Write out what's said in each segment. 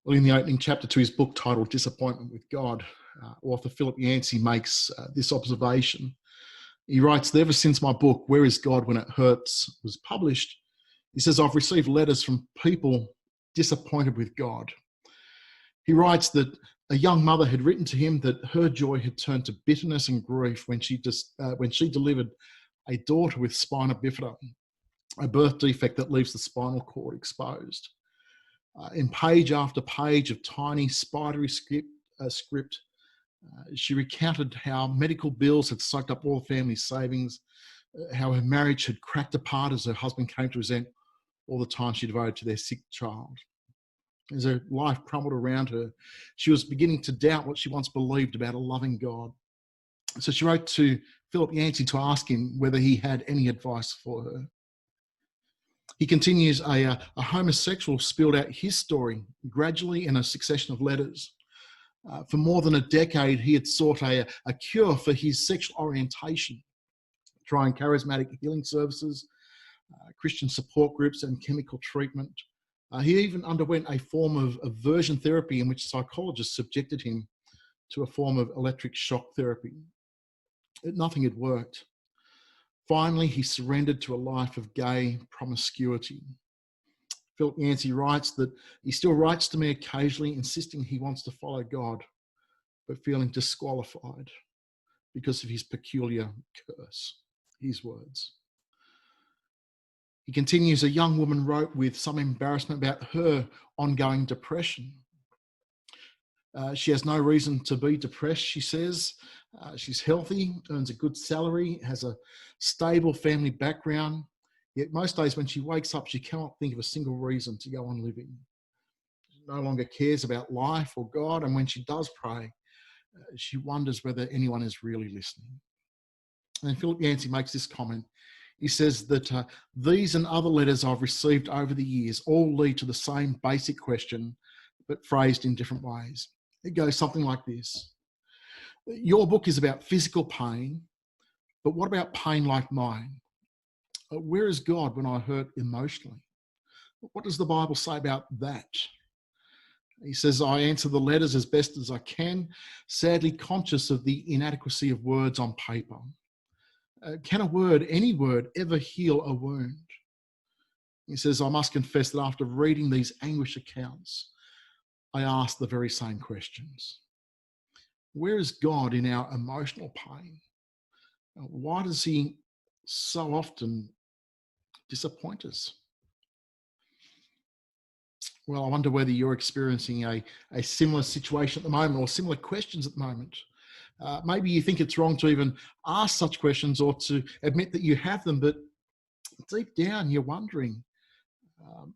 Well, in the opening chapter to his book titled Disappointment with God, author Philip Yancey makes this observation. He writes that ever since my book, Where is God When It Hurts, was published, he says, I've received letters from people disappointed with God. He writes that a young mother had written to him that her joy had turned to bitterness and grief when she delivered a daughter with spina bifida, a birth defect that leaves the spinal cord exposed. In page after page of tiny spidery script, she recounted how medical bills had sucked up all the family's savings, how her marriage had cracked apart as her husband came to resent all the time she devoted to their sick child. As her life crumbled around her, she was beginning to doubt what she once believed about a loving God. So she wrote to Philip Yancey to ask him whether he had any advice for her. He continues, a homosexual spilled out his story gradually in a succession of letters. For more than a decade, he had sought a cure for his sexual orientation, trying charismatic healing services, Christian support groups, and chemical treatment. He even underwent a form of aversion therapy in which psychologists subjected him to a form of electric shock therapy. Nothing had worked. Finally, he surrendered to a life of gay promiscuity. Philip Yancey writes that he still writes to me occasionally, insisting he wants to follow God, but feeling disqualified because of his peculiar curse. His words. He continues, a young woman wrote with some embarrassment about her ongoing depression. She has no reason to be depressed, she says. She's healthy, earns a good salary, has a stable family background. Yet most days when she wakes up, she cannot think of a single reason to go on living. She no longer cares about life or God, and when she does pray, she wonders whether anyone is really listening. And Philip Yancey makes this comment. He says that these and other letters I've received over the years all lead to the same basic question, but phrased in different ways. It goes something like this. Your book is about physical pain, but what about pain like mine? Where is God when I hurt emotionally? What does the Bible say about that? He says, I answer the letters as best as I can, sadly conscious of the inadequacy of words on paper. Can a word, any word, ever heal a wound? He says, I must confess that after reading these anguish accounts, I ask the very same questions. Where is God in our emotional pain? Why does he so often disappoint us? Well, I wonder whether you're experiencing a similar situation at the moment or similar questions at the moment. Maybe you think it's wrong to even ask such questions or to admit that you have them, but deep down you're wondering,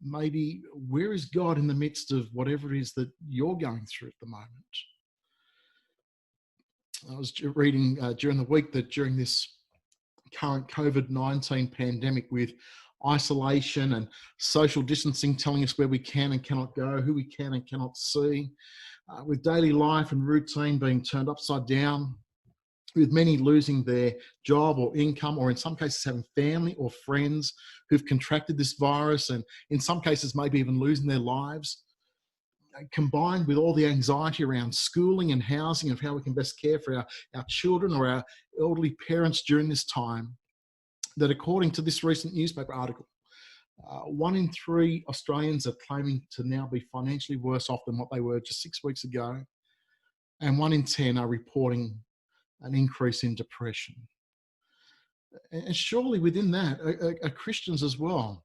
maybe where is God in the midst of whatever it is that you're going through at the moment? I was reading during the week that during this current COVID-19 pandemic, with isolation and social distancing telling us where we can and cannot go, who we can and cannot see, with daily life and routine being turned upside down, with many losing their job or income, or in some cases having family or friends who've contracted this virus, and in some cases maybe even losing their lives, combined with all the anxiety around schooling and housing, of how we can best care for our children or our elderly parents during this time, that according to this recent newspaper article, 1 in 3 Australians are claiming to now be financially worse off than what they were just 6 weeks ago, and 1 in 10 are reporting an increase in depression. And surely within that are Christians as well,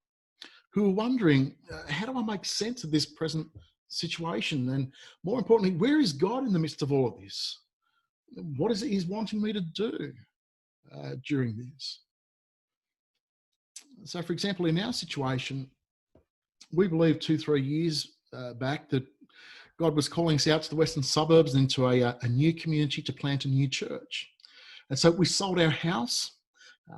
who are wondering, how do I make sense of this present situation? And more importantly, where is God in the midst of all of this? What is it he's wanting me to do during this? So, for example, in our situation, we believe 2-3 years back that God was calling us out to the western suburbs into a new community to plant a new church. And so we sold our house,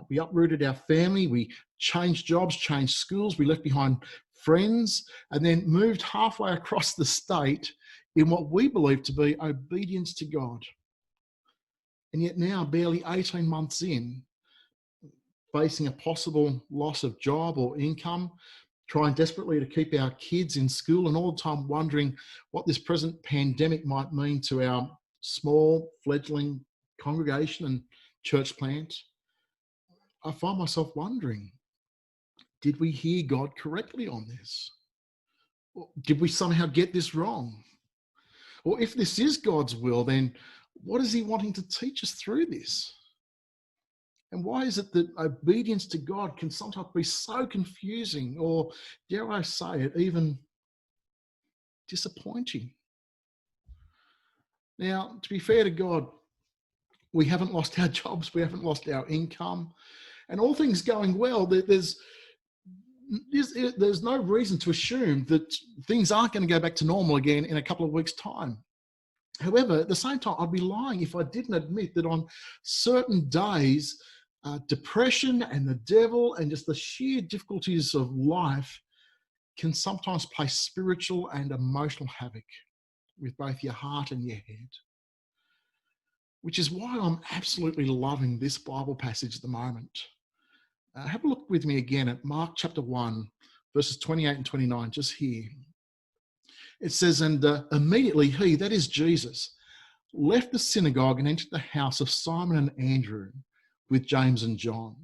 we uprooted our family, we changed jobs, changed schools, we left behind friends, and then moved halfway across the state in what we believe to be obedience to God. And yet now, barely 18 months in, facing a possible loss of job or income, trying desperately to keep our kids in school and all the time wondering what this present pandemic might mean to our small fledgling congregation and church plant, I find myself wondering, did we hear God correctly on this? Or did we somehow get this wrong? Or if this is God's will, then what is he wanting to teach us through this? And why is it that obedience to God can sometimes be so confusing, or dare I say it, even disappointing? Now, to be fair to God, we haven't lost our jobs, we haven't lost our income, and all things going well. There's no reason to assume that things aren't going to go back to normal again in a couple of weeks' time. However, at the same time, I'd be lying if I didn't admit that on certain days, depression and the devil and just the sheer difficulties of life can sometimes play spiritual and emotional havoc with both your heart and your head. Which is why I'm absolutely loving this Bible passage at the moment. Have a look with me again at Mark chapter 1, verses 28 and 29, just here. It says, and immediately he, that is Jesus, left the synagogue and entered the house of Simon and Andrew with James and John.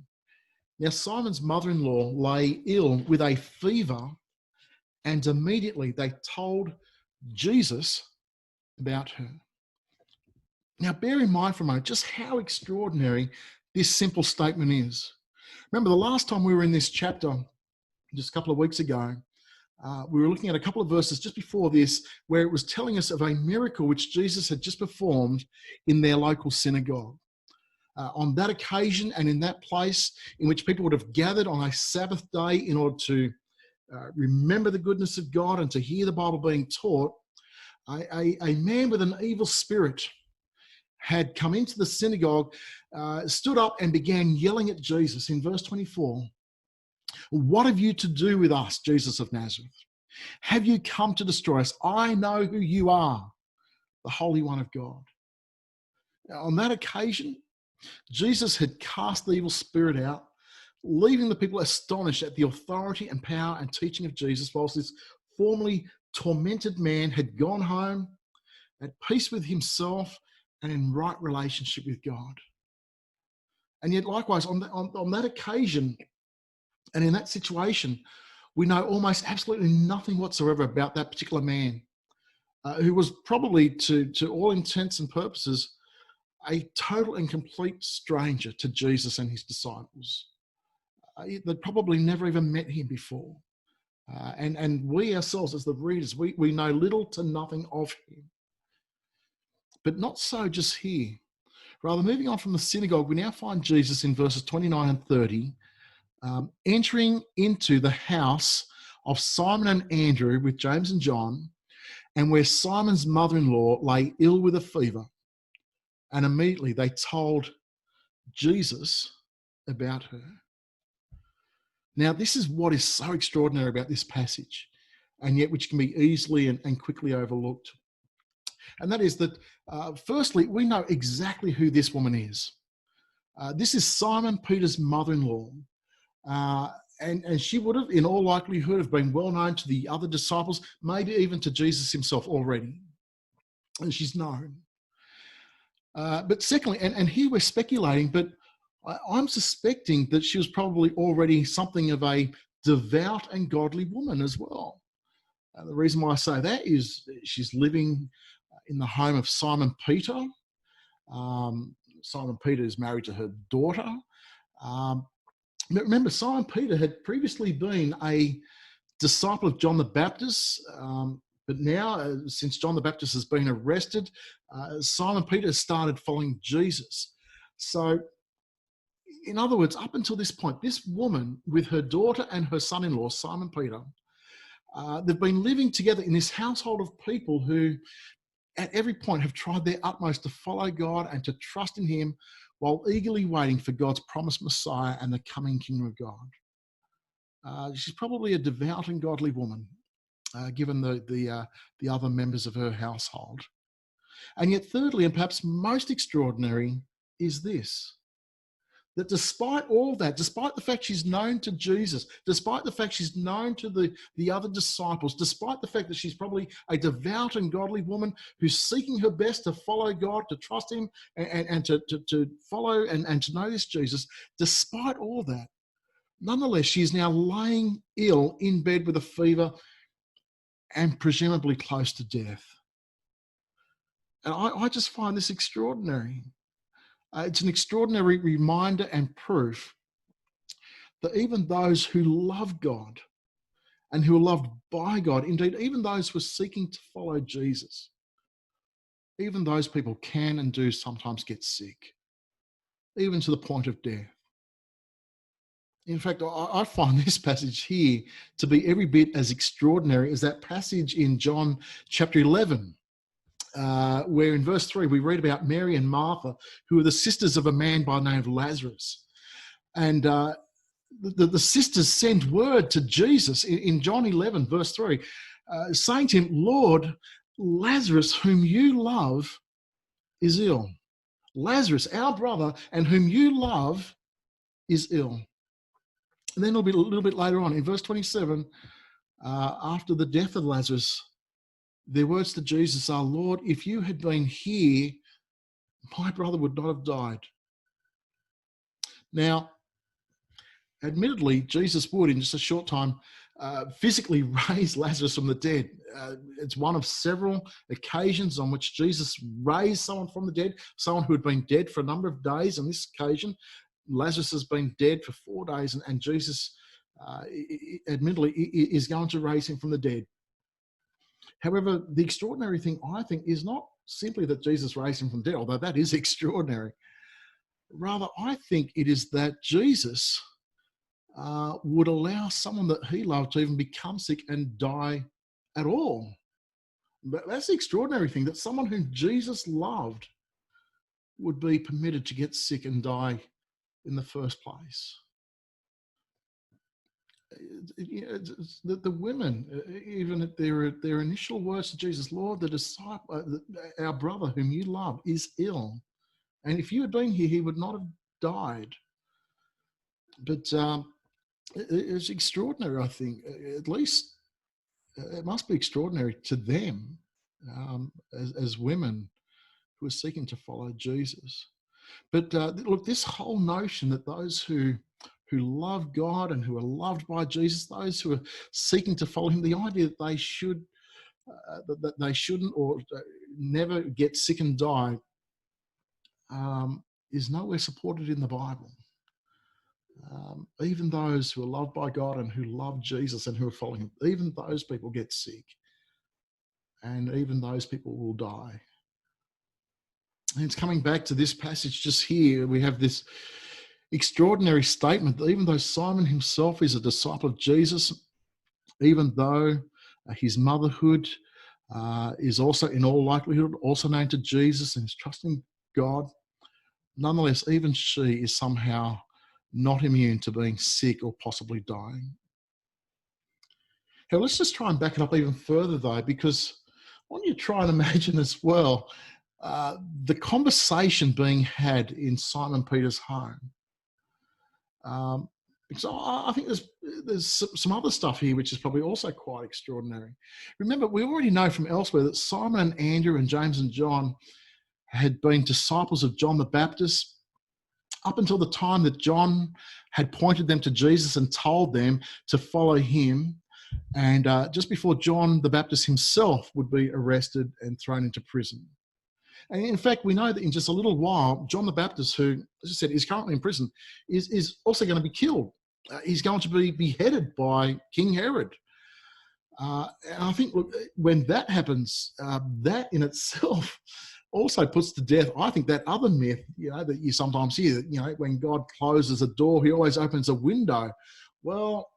Now Simon's mother-in-law lay ill with a fever, and immediately they told Jesus about her. Now bear in mind for a moment just how extraordinary this simple statement is. Remember, the last time we were in this chapter, just a couple of weeks ago, we were looking at a couple of verses just before this where it was telling us of a miracle which Jesus had just performed in their local synagogue. On that occasion and in that place in which people would have gathered on a Sabbath day in order to remember the goodness of God and to hear the Bible being taught, a man with an evil spirit had come into the synagogue, stood up and began yelling at Jesus in verse 24. What have you to do with us, Jesus of Nazareth? Have you come to destroy us? I know who you are, the Holy One of God. Now, on that occasion, Jesus had cast the evil spirit out, leaving the people astonished at the authority and power and teaching of Jesus, whilst this formerly tormented man had gone home at peace with himself and in right relationship with God. And yet likewise, on that occasion and in that situation, we know almost absolutely nothing whatsoever about that particular man, who was probably, to all intents and purposes, a total and complete stranger to Jesus and his disciples. They'd probably never even met him before. And we ourselves, as the readers, we know little to nothing of him. But not so just here. Rather, moving on from the synagogue, we now find Jesus in verses 29 and 30, entering into the house of Simon and Andrew with James and John, and where Simon's mother-in-law lay ill with a fever. And immediately they told Jesus about her. Now, this is what is so extraordinary about this passage, and yet which can be easily and quickly overlooked. And that is that, firstly, we know exactly who this woman is. This is Simon Peter's mother-in-law. And she would have, in all likelihood, have been well known to the other disciples, maybe even to Jesus himself already. And she's known. But secondly, and here we're speculating, but I'm suspecting that she was probably already something of a devout and godly woman as well. The reason why I say that is she's living in the home of Simon Peter. Simon Peter is married to her daughter. Remember, Simon Peter had previously been a disciple of John the Baptist, but now, since John the Baptist has been arrested, Simon Peter has started following Jesus. So, in other words, up until this point, this woman with her daughter and her son-in-law, Simon Peter, they've been living together in this household of people who at every point have tried their utmost to follow God and to trust in him while eagerly waiting for God's promised Messiah and the coming kingdom of God. She's probably a devout and godly woman, given the other members of her household. And yet thirdly, and perhaps most extraordinary, is this. that despite all that, despite the fact she's known to Jesus, despite the fact she's known to the other disciples, despite the fact that she's probably a devout and godly woman who's seeking her best to follow God, to trust him, and to follow and to know this Jesus, despite all that, nonetheless, she is now laying ill in bed with a fever and presumably close to death. And I just find this extraordinary. It's an extraordinary reminder and proof that even those who love God and who are loved by God, indeed, even those who are seeking to follow Jesus, even those people can and do sometimes get sick, even to the point of death. In fact, I find this passage here to be every bit as extraordinary as that passage in John chapter 11, where in verse 3 we read about Mary and Martha, who are the sisters of a man by the name of Lazarus. And the sisters sent word to Jesus in John 11, verse 3, saying to him, Lord, Lazarus, whom you love, is ill. Lazarus, our brother, and whom you love, is ill. And then a little bit later on, in verse 27, after the death of Lazarus, their words to Jesus are, Lord, if you had been here, my brother would not have died. Now, admittedly, Jesus would, in just a short time, physically raise Lazarus from the dead. It's one of several occasions on which Jesus raised someone from the dead, someone who had been dead for a number of days. On this occasion, Lazarus has been dead for 4 days, and Jesus, admittedly, is going to raise him from the dead. However, the extraordinary thing, I think, is not simply that Jesus raised him from the dead, although that is extraordinary. Rather, I think it is that Jesus would allow someone that he loved to even become sick and die at all. That's the extraordinary thing, that someone whom Jesus loved would be permitted to get sick and die in the first place. The women, even at their initial words to Jesus, Lord, the disciple, our brother whom you love, is ill, and if you had been here, he would not have died. But it's extraordinary, I think. At least it must be extraordinary to them as women who are seeking to follow Jesus. But look, this whole notion that those who love God and who are loved by Jesus, those who are seeking to follow him, the idea that they should, that they shouldn't or never get sick and die, is nowhere supported in the Bible. Even those who are loved by God and who love Jesus and who are following him, even those people get sick, and even those people will die. And it's coming back to this passage just here. We have this extraordinary statement that even though Simon himself is a disciple of Jesus, even though his motherhood is also in all likelihood also known to Jesus and is trusting God, nonetheless, even she is somehow not immune to being sick or possibly dying. Now, let's just try and back it up even further, though, because I want you to try and imagine as well the conversation being had in Simon Peter's home. Because I think there's some other stuff here which is probably also quite extraordinary. Remember, we already know from elsewhere that Simon and Andrew and James and John had been disciples of John the Baptist up until the time that John had pointed them to Jesus and told them to follow him, and just before John the Baptist himself would be arrested and thrown into prison. And in fact, we know that in just a little while, John the Baptist, who, as I said, is currently in prison, is also going to be killed. He's going to be beheaded by King Herod. And I think, look, when that happens, that in itself also puts to death, I think, that other myth, that you sometimes hear, that, when God closes a door, he always opens a window. Well,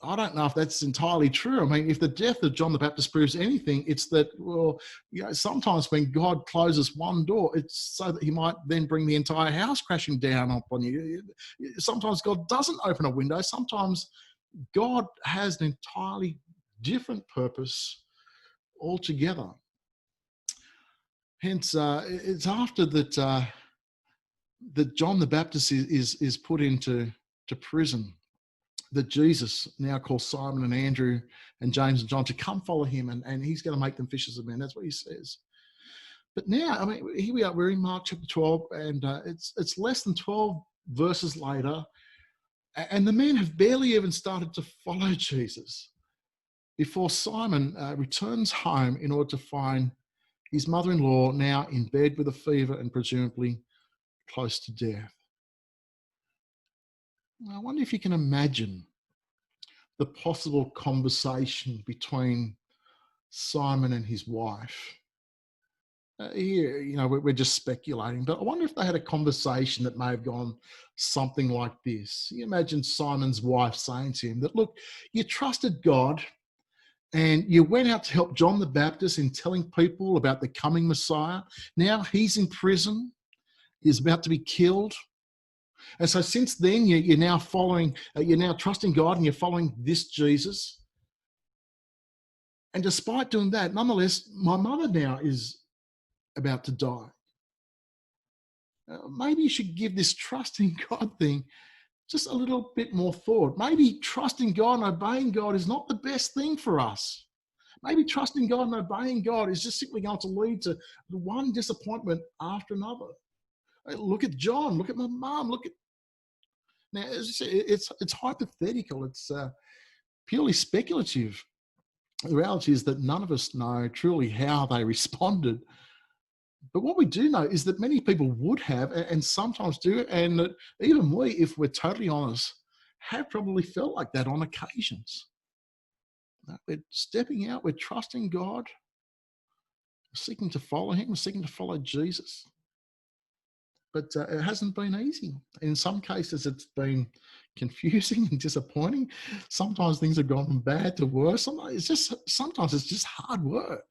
I don't know if that's entirely true. I mean, if the death of John the Baptist proves anything, it's that, sometimes when God closes one door, it's so that he might then bring the entire house crashing down upon you. Sometimes God doesn't open a window. Sometimes God has an entirely different purpose altogether. Hence, it's after that that John the Baptist is put into prison, that Jesus now calls Simon and Andrew and James and John to come follow him, and he's going to make them fishers of men. That's what he says. But now, I mean, here we are, we're in Mark chapter 12, and it's less than 12 verses later, and the men have barely even started to follow Jesus before Simon returns home in order to find his mother-in-law now in bed with a fever and presumably close to death. I wonder if you can imagine the possible conversation between Simon and his wife. Here, we're just speculating, but I wonder if they had a conversation that may have gone something like this. You imagine Simon's wife saying to him that, look, you trusted God and you went out to help John the Baptist in telling people about the coming Messiah. Now he's in prison. He's about to be killed. And so since then, you're now trusting God and you're following this Jesus. And despite doing that, nonetheless, my mother now is about to die. Maybe you should give this trusting God thing just a little bit more thought. Maybe trusting God and obeying God is not the best thing for us. Maybe trusting God and obeying God is just simply going to lead to one disappointment after another. Look at John. Look at my mum. Now, as you say, it's hypothetical. It's purely speculative. The reality is that none of us know truly how they responded. But what we do know is that many people would have, and sometimes do, and that even we, if we're totally honest, have probably felt like that on occasions. We're stepping out, we're trusting God, we're seeking to follow him, we're seeking to follow Jesus. But it hasn't been easy. In some cases, it's been confusing and disappointing. Sometimes things have gone from bad to worse. Sometimes it's just hard work.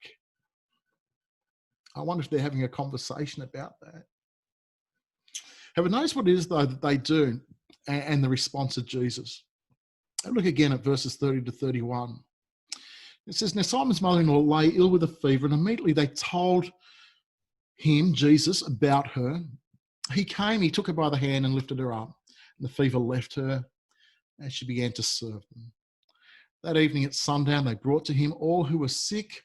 I wonder if they're having a conversation about that. Have you noticed what it is, though, that they do and the response of Jesus? Look again at verses 30 to 31. It says, now Simon's mother-in-law lay ill with a fever, and immediately they told him, Jesus, about her. He came, he took her by the hand and lifted her up. And the fever left her, and she began to serve them. That evening at sundown, they brought to him all who were sick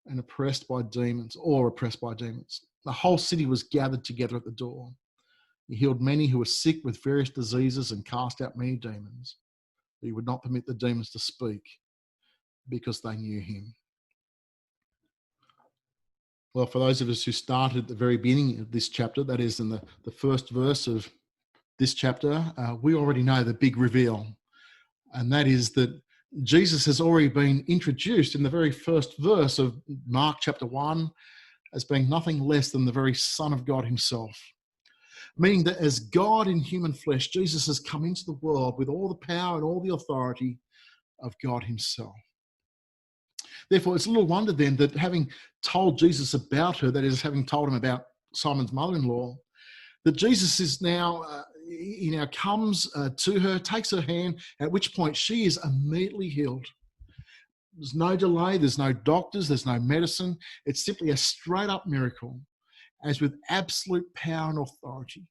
and oppressed by demons, or oppressed by demons. The whole city was gathered together at the door. He healed many who were sick with various diseases and cast out many demons. But he would not permit the demons to speak because they knew him. Well, for those of us who started at the very beginning of this chapter, that is in the first verse of this chapter, we already know the big reveal. And that is that Jesus has already been introduced in the very first verse of Mark chapter 1 as being nothing less than the very Son of God himself. Meaning that as God in human flesh, Jesus has come into the world with all the power and all the authority of God himself. Therefore, it's little wonder then that having told Jesus about her, that is, having told him about Simon's mother-in-law, that Jesus is now, he now comes to her, takes her hand, at which point she is immediately healed. There's no delay, there's no doctors, there's no medicine. It's simply a straight-up miracle, as with absolute power and authority,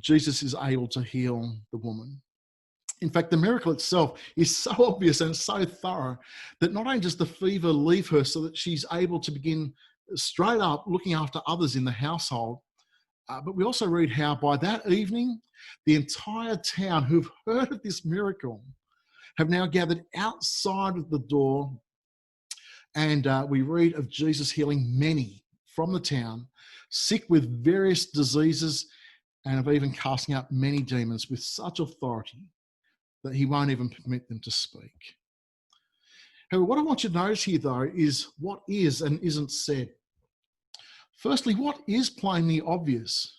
Jesus is able to heal the woman. In fact, the miracle itself is so obvious and so thorough that not only does the fever leave her so that she's able to begin straight up looking after others in the household, but we also read how by that evening, the entire town who've heard of this miracle have now gathered outside of the door, and we read of Jesus healing many from the town, sick with various diseases, and of even casting out many demons with such authority that he won't even permit them to speak. However, what I want you to notice here, though, is what is and isn't said. Firstly, what is plainly obvious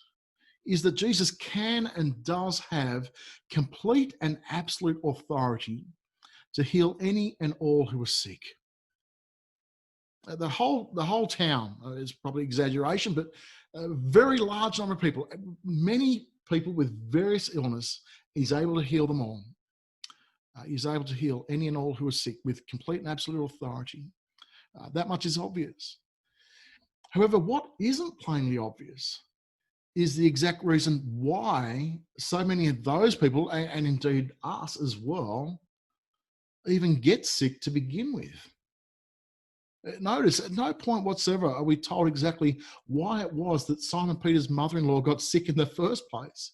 is that Jesus can and does have complete and absolute authority to heal any and all who are sick. The whole town is probably exaggeration, but a very large number of people, many people with various illness, he's able to heal them all. He's able to heal any and all who are sick with complete and absolute authority. That much is obvious. However, what isn't plainly obvious is the exact reason why so many of those people, and indeed us as well, even get sick to begin with. Notice at no point whatsoever are we told exactly why it was that Simon Peter's mother-in-law got sick in the first place,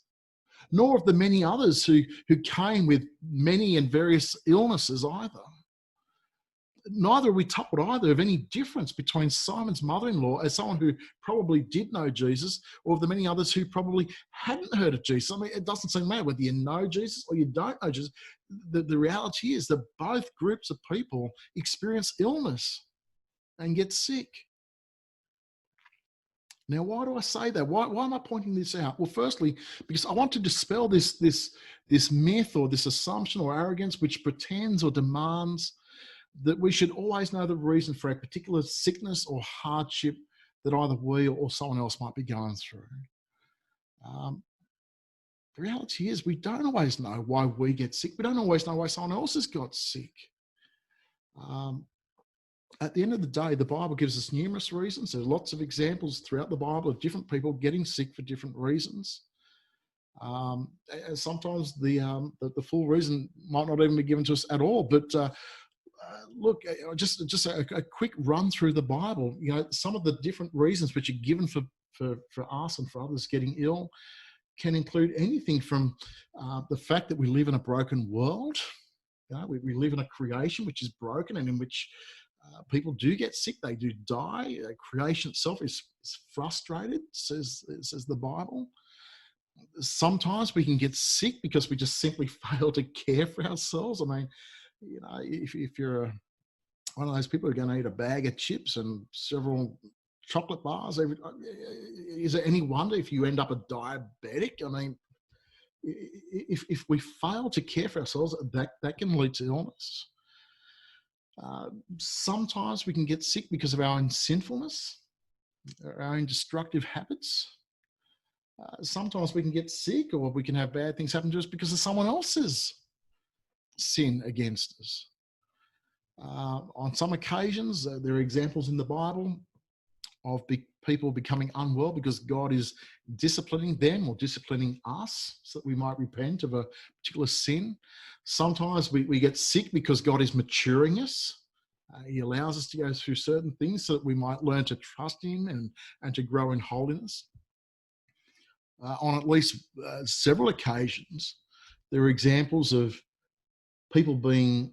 nor of the many others who came with many and various illnesses either. Neither are we told either of any difference between Simon's mother-in-law as someone who probably did know Jesus, or of the many others who probably hadn't heard of Jesus. I mean, it doesn't seem matter whether you know Jesus or you don't know Jesus. The reality is that both groups of people experience illness and get sick. Now, why do I say that? Why am I pointing this out? Well, firstly, because I want to dispel this myth or this assumption or arrogance which pretends or demands that we should always know the reason for a particular sickness or hardship that either we or someone else might be going through. The reality is we don't always know why we get sick. We don't always know why someone else has got sick. At the end of the day, the Bible gives us numerous reasons. There's lots of examples throughout the Bible of different people getting sick for different reasons. Sometimes the full reason might not even be given to us at all. But look, just a quick run through the Bible. You know, some of the different reasons which are given for us and for others getting ill can include anything from the fact that we live in a broken world. You know, we live in a creation which is broken and in which people do get sick, they do die. Creation itself is frustrated, says the Bible. Sometimes we can get sick because we just simply fail to care for ourselves. I mean, you know, if you're one of those people who are going to eat a bag of chips and several chocolate bars, is it any wonder if you end up a diabetic? I mean, if we fail to care for ourselves, that can lead to illness. Sometimes we can get sick because of our own sinfulness, our own destructive habits. Sometimes we can get sick or we can have bad things happen to us because of someone else's sin against us. On some occasions, there are examples in the Bible of people becoming unwell because God is disciplining them or disciplining us so that we might repent of a particular sin. Sometimes we get sick because God is maturing us. He allows us to go through certain things so that we might learn to trust him and to grow in holiness. On at least several occasions, there are examples of people being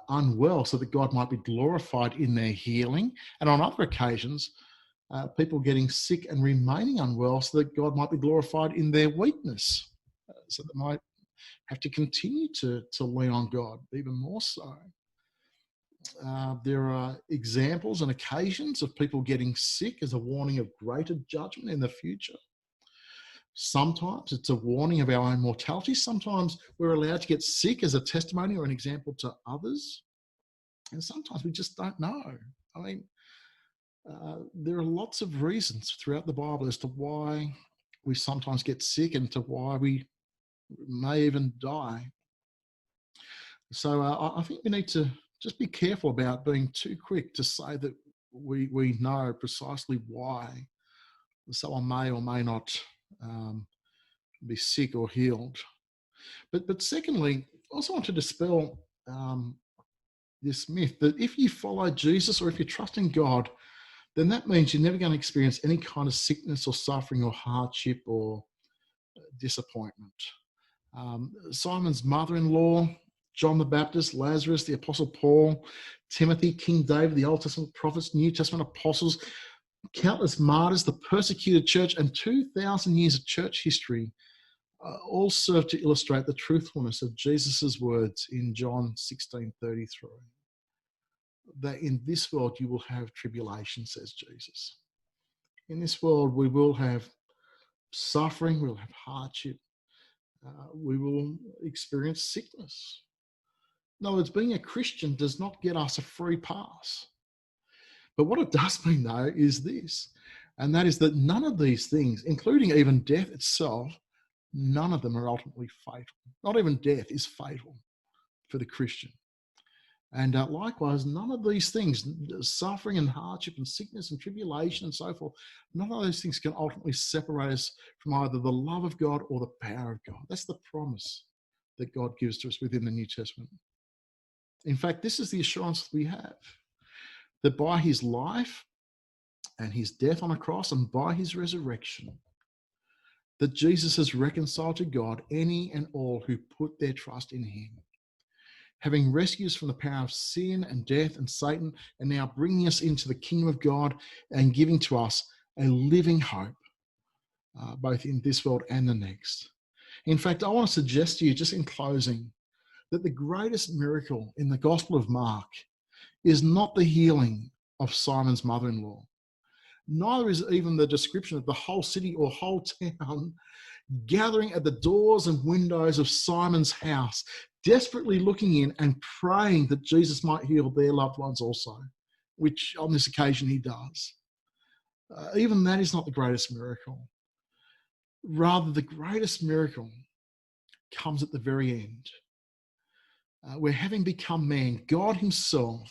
unwell so that God might be glorified in their healing. And on other occasions, people getting sick and remaining unwell so that God might be glorified in their weakness. So they might have to continue to lean on God even more so. There are examples and occasions of people getting sick as a warning of greater judgment in the future. Sometimes it's a warning of our own mortality. Sometimes we're allowed to get sick as a testimony or an example to others. And sometimes we just don't know. I mean, there are lots of reasons throughout the Bible as to why we sometimes get sick and to why we may even die. So I think we need to just be careful about being too quick to say that we know precisely why someone may or may not be sick or healed. But secondly, I also want to dispel this myth that if you follow Jesus or if you trust in God, then that means you're never going to experience any kind of sickness or suffering or hardship or disappointment. Simon's mother-in-law, John the Baptist, Lazarus, the Apostle Paul, Timothy, King David, the Old Testament prophets, New Testament apostles, countless martyrs, the persecuted church, and 2,000 years of church history all serve to illustrate the truthfulness of Jesus' words in John 16:33. That in this world you will have tribulation, says Jesus. In this world we will have suffering, we'll have hardship, we will experience sickness. In other words, being a Christian does not get us a free pass. But what it does mean, though, is this, and that is that none of these things, including even death itself, none of them are ultimately fatal. Not even death is fatal for the Christian. And likewise, none of these things, suffering and hardship and sickness and tribulation and so forth, none of those things can ultimately separate us from either the love of God or the power of God. That's the promise that God gives to us within the New Testament. In fact, this is the assurance that we have, that by his life and his death on a cross and by his resurrection, that Jesus has reconciled to God any and all who put their trust in him, having rescued us from the power of sin and death and Satan, and now bringing us into the kingdom of God and giving to us a living hope, both in this world and the next. In fact, I want to suggest to you, just in closing, that the greatest miracle in the Gospel of Mark is not the healing of Simon's mother-in-law. Neither is even the description of the whole city or whole town gathering at the doors and windows of Simon's house, desperately looking in and praying that Jesus might heal their loved ones also, which on this occasion he does. Even that is not the greatest miracle. Rather, the greatest miracle comes at the very end, where having become man, God himself,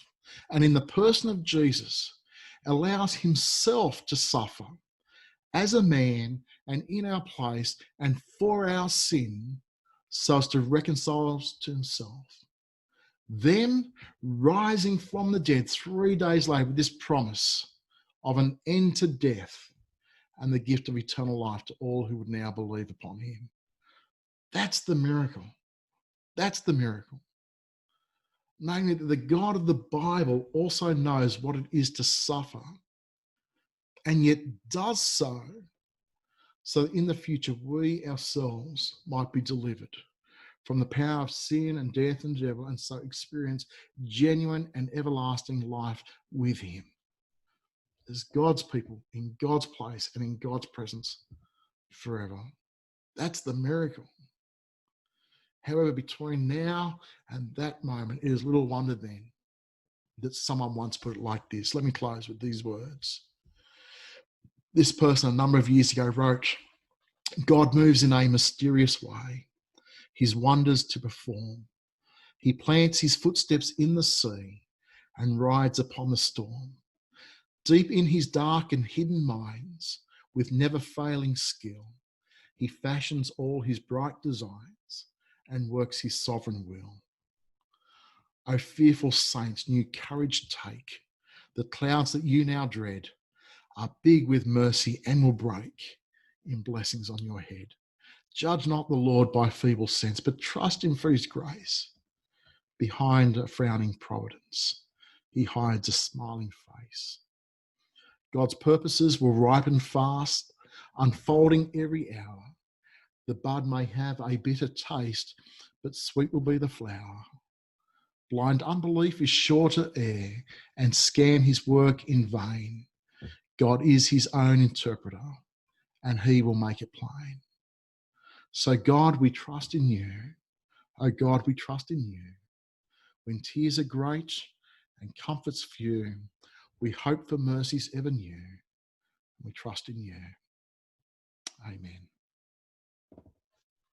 and in the person of Jesus, allows himself to suffer as a man and in our place and for our sin, so as to reconcile us to himself. Then rising from the dead 3 days later with this promise of an end to death and the gift of eternal life to all who would now believe upon him. That's the miracle. That's the miracle. Namely, that the God of the Bible also knows what it is to suffer, and yet does so that in the future we ourselves might be delivered from the power of sin and death and devil, and so experience genuine and everlasting life with him as God's people in God's place and in God's presence forever. That's the miracle. However, between now and that moment, it is little wonder then that someone once put it like this. Let me close with these words. This person a number of years ago wrote, "God moves in a mysterious way, his wonders to perform. He plants his footsteps in the sea and rides upon the storm. Deep in his dark and hidden minds, with never failing skill, he fashions all his bright designs and works his sovereign will. O fearful saints, new courage take. The clouds that you now dread are big with mercy and will break in blessings on your head. Judge not the Lord by feeble sense, but trust him for his grace. Behind a frowning providence, he hides a smiling face. God's purposes will ripen fast, unfolding every hour. The bud may have a bitter taste, but sweet will be the flower. Blind unbelief is sure to err and scan his work in vain. God is his own interpreter, and he will make it plain. So God, we trust in you. Oh God, we trust in you. When tears are great and comforts few, we hope for mercies ever new. We trust in you. Amen.